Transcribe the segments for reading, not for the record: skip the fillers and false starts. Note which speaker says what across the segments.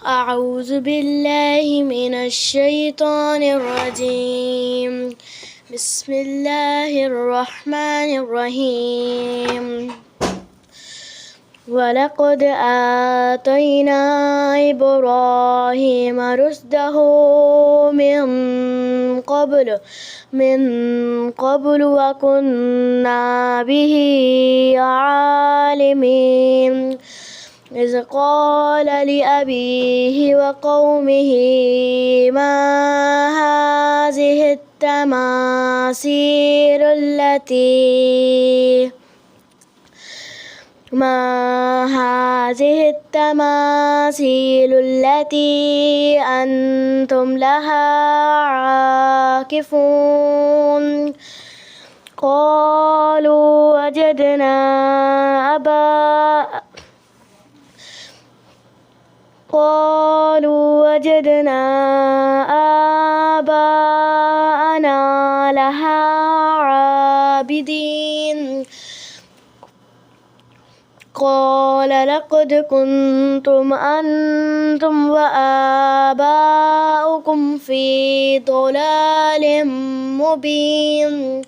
Speaker 1: أعوذ بالله من الشيطان الرجيم. بسم الله الرحمن الرحيم. ولقد آتينا إبراهيم رشده من قبل وكنا به عالمين. إذ قال لأبيه وقومه ما هذه التماثيل التي أنتم لها عاكفون قالوا وجدنا آباءنا لها عابدين. قال لقد كنتم أنتم وآباؤكم في ضلال مبين.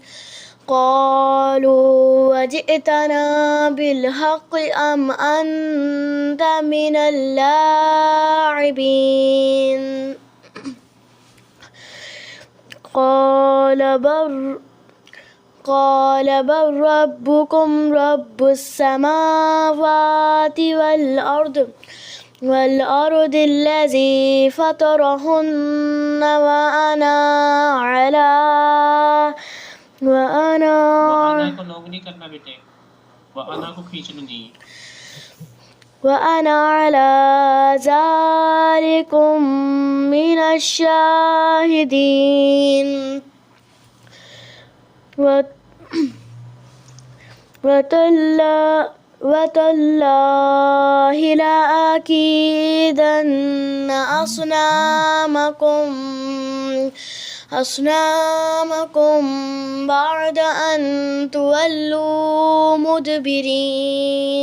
Speaker 1: قالوا وجئتنا بالحق أم أنت من اللاعبين. قال بل ربكم رب السماوات والأرض الذي فطرهن وأنا على ذلكم من الشاهدين. وتالله لأكيدن أصنامكم بعد أن تولوا مدبرين.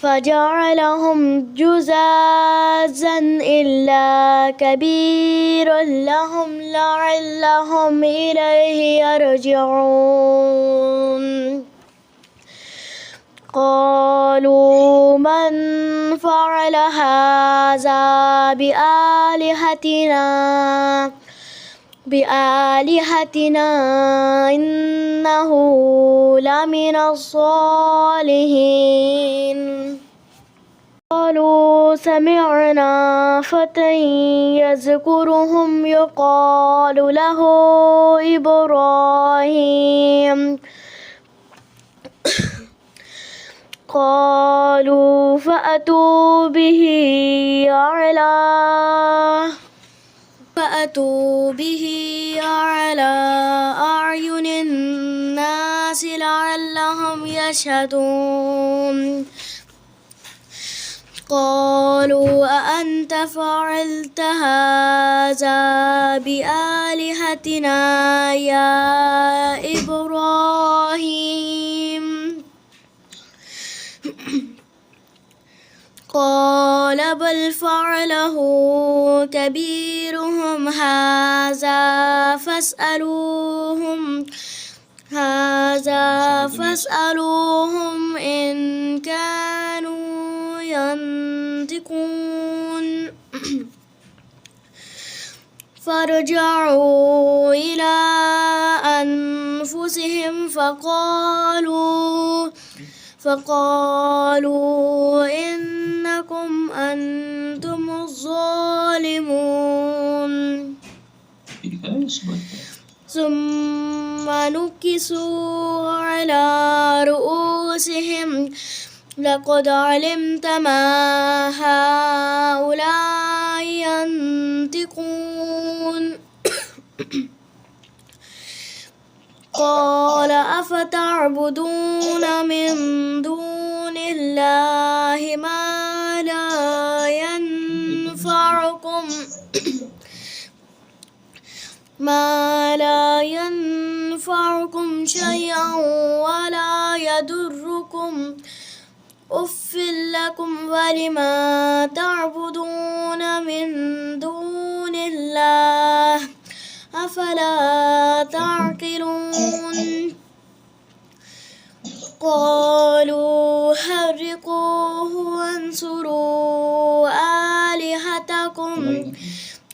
Speaker 1: فجعلهم جذاذا إلا كبيرا لهم لعلهم إليه يرجعون. قالوا من فعل هذا بآلهتنا إنه لمن الصالحين. قالوا سمعنا فتى يذكرهم يقال له إبراهيم. قالوا فأتوا به على أعين الناس لعلهم يشهدون. قالوا أأنت فعلت هذا بآلهتنا يا إبراهيم. قال بل فعله كبيرهم هذا فاسألوهم إن كانوا ينطقون. فرجعوا إلى أنفسهم فقالوا إنكم أنتم الظالمون. ثم نكسوا على رؤوسهم لقد علمت ما هؤلاء ينطقون. قال أفتعبدون من دون الله ما لا ينفعكم شيئا ولا يضركم أف لكم ولما تعبدون من دون الله أفلا تعقلون قالوا حرقوه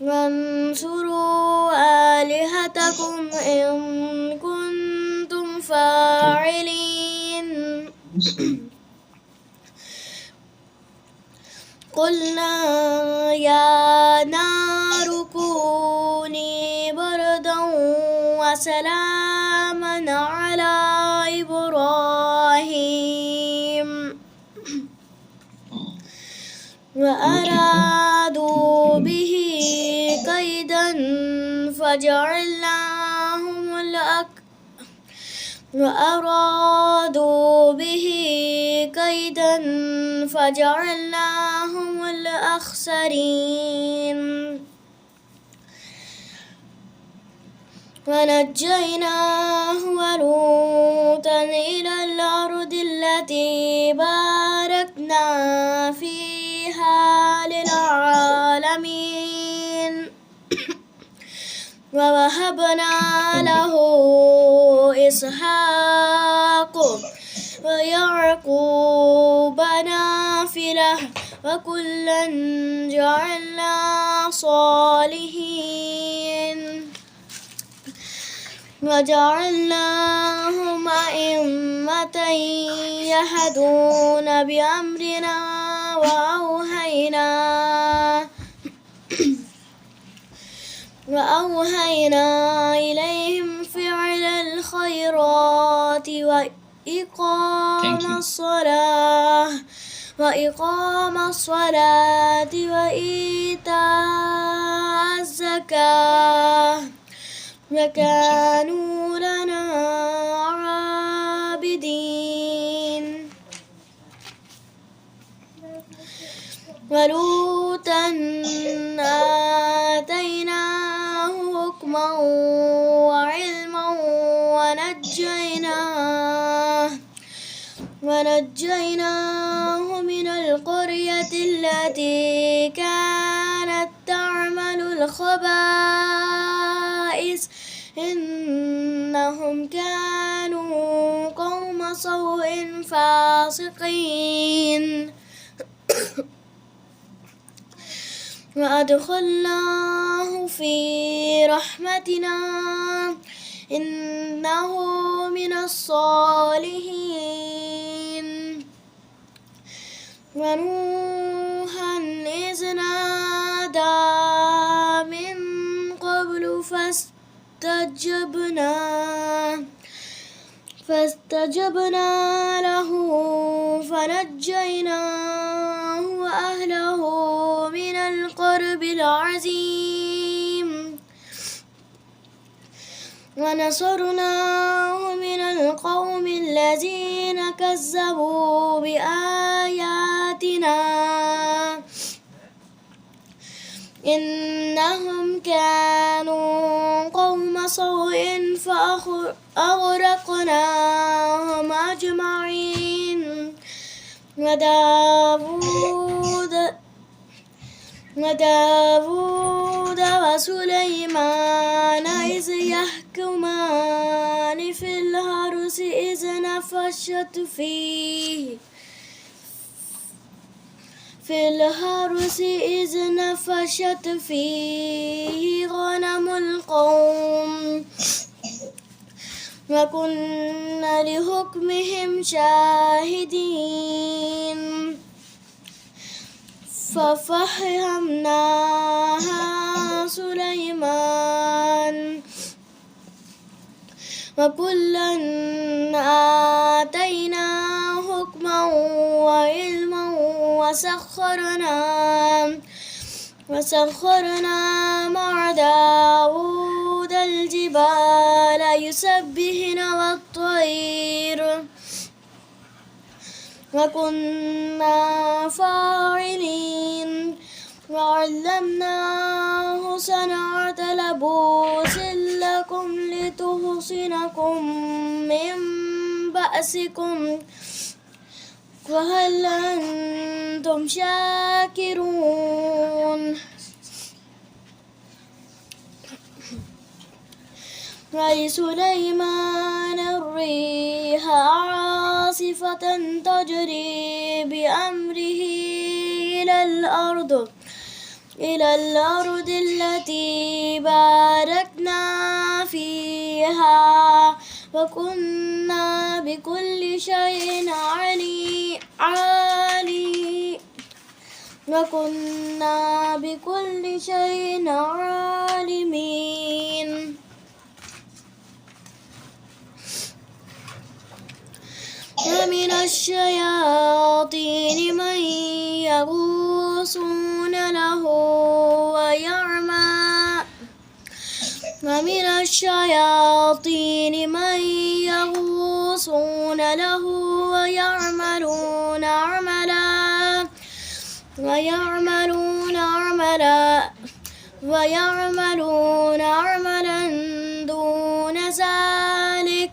Speaker 1: وانصروا آلهتكم إن كنتم فاعلين قلنا يا نار كوني بردا وسلاما على إبراهيم وأرادوا به كيدا فجعلناهم الأخسرين ونجيناه ولوطا إلى الأرض التي باركنا فيها للعالمين ووهبنا له إسحاق ويعقوب نافلة وكلا جعلنا صالحين وجعلناهم أئمة يهدون بأمرنا وأوهينا إليهم فعل الخيرات وإقام الصلاة وإيتاء الزكاة وكانوا لنا عابدين ولوطا آتيناه حكما وعلما ونجيناه من القرية التي كانت تعمل الخبائث إنهم كانوا قوم سوء فاسقين وأدخلناه في رحمتنا إنه من الصالحين ونوحا إذ نادى من قبل فاستجبنا له فنجيناه وأهله من الكرب العظيم ونصرناه من القوم الذين كذبوا بآياتنا إنهم كانوا قوم سوء فأغرقناهم أجمعين وداود وسليمان إذ يحكمان في الحرث إذ نفشت فيه غنم القوم وكنا لحكمهم شاهدين ففهمناها سليمان وكلا آتينا حكما وعلما وسخرنا مع داود الجبال يسبحن والطير وكنا فاعلين وعلمناه صنعة لبوس لكم لتحصنكم من بأسكم وهل أنتم شاكرون ولسليمان الريح عاصفة تجري بأمره إلى الأرض التي باركنا فيها وكنا بكل شيء عالمين ومن الشياطين من يغوصون له ويعملون عملا دون ذلك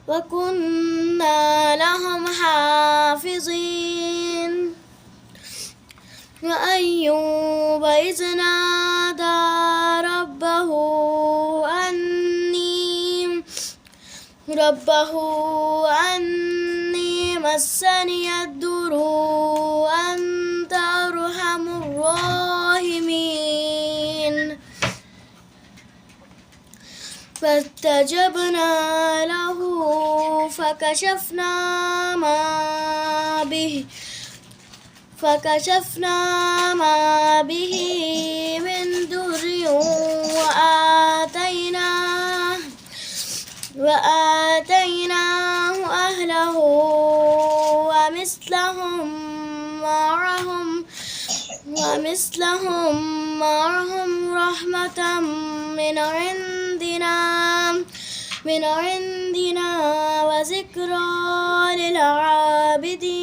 Speaker 1: وكنا لهم حافظين وأيوب إذ نادى ربه أني مسني الضر وأنت أرحم الراحمين فاستجبنا له فكشفنا ما به من ضر وآتيناه أهله ومثلهم معهم رحمة من عندنا وذكرى للعابدين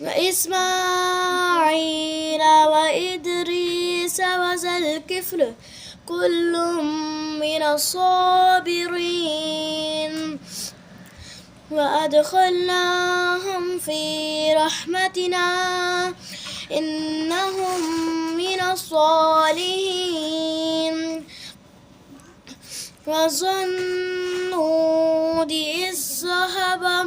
Speaker 1: وإسماعيل وإدريس وذا الكفل كل من الصابرين وأدخلناهم في رحمتنا إنهم من الصالحين وظنود إذ ذهب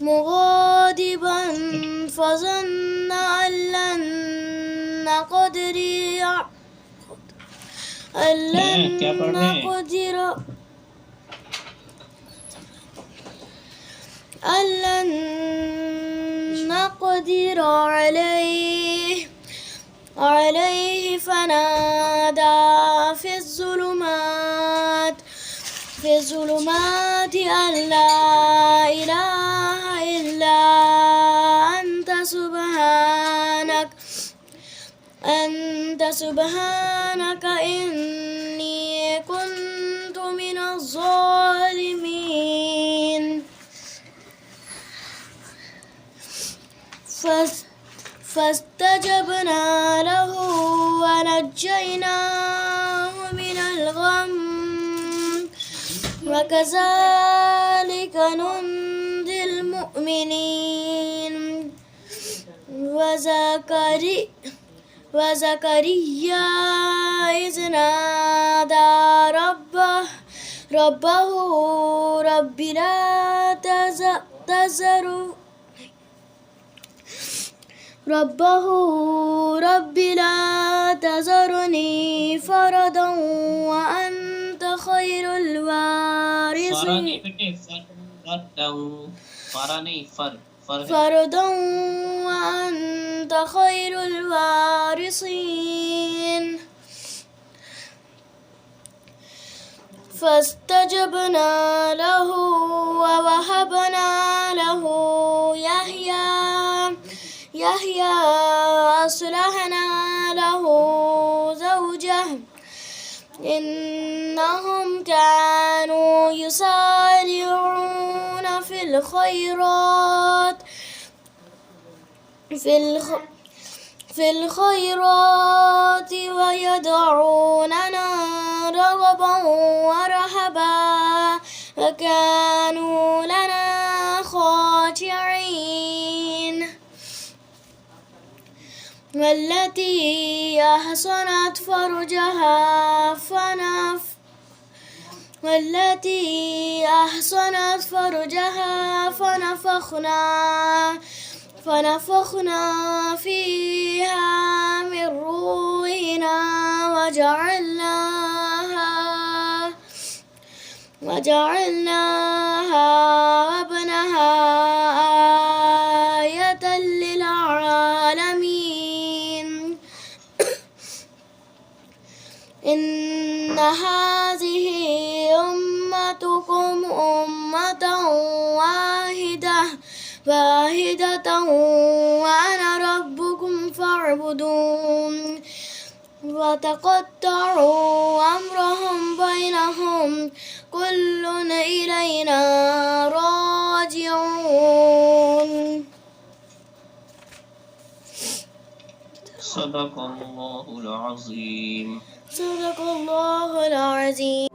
Speaker 1: مغاضبا فظن أن لن نقدر عليه فنادى في الظلمات أن لا إله إلا أنت سبحانك إني كنت من الظالمين فاستجبنا له ونجيناه من الغم وكذلك ننجي المؤمنين وزكريا إذ نادى ربه رب لا تذرني فردا وأنت خير الوارثين فردا وأنت خير الوارثين فاستجبنا له ووهبنا له يحيى أصلحنا له زوجه إنهم كانوا يسارعون في الخيرات ويدعوننا والتي أحصنت فرجها فنفخنا فيها من روحنا وجعلناها وابنها آية للعالمين إن هذه أمتكم أمة واحدة وأنا ربكم فاعبدون وتقطعوا أمرهم بينهم كل إلينا راجعون.
Speaker 2: صدق الله العظيم.
Speaker 1: صدق الله العظيم.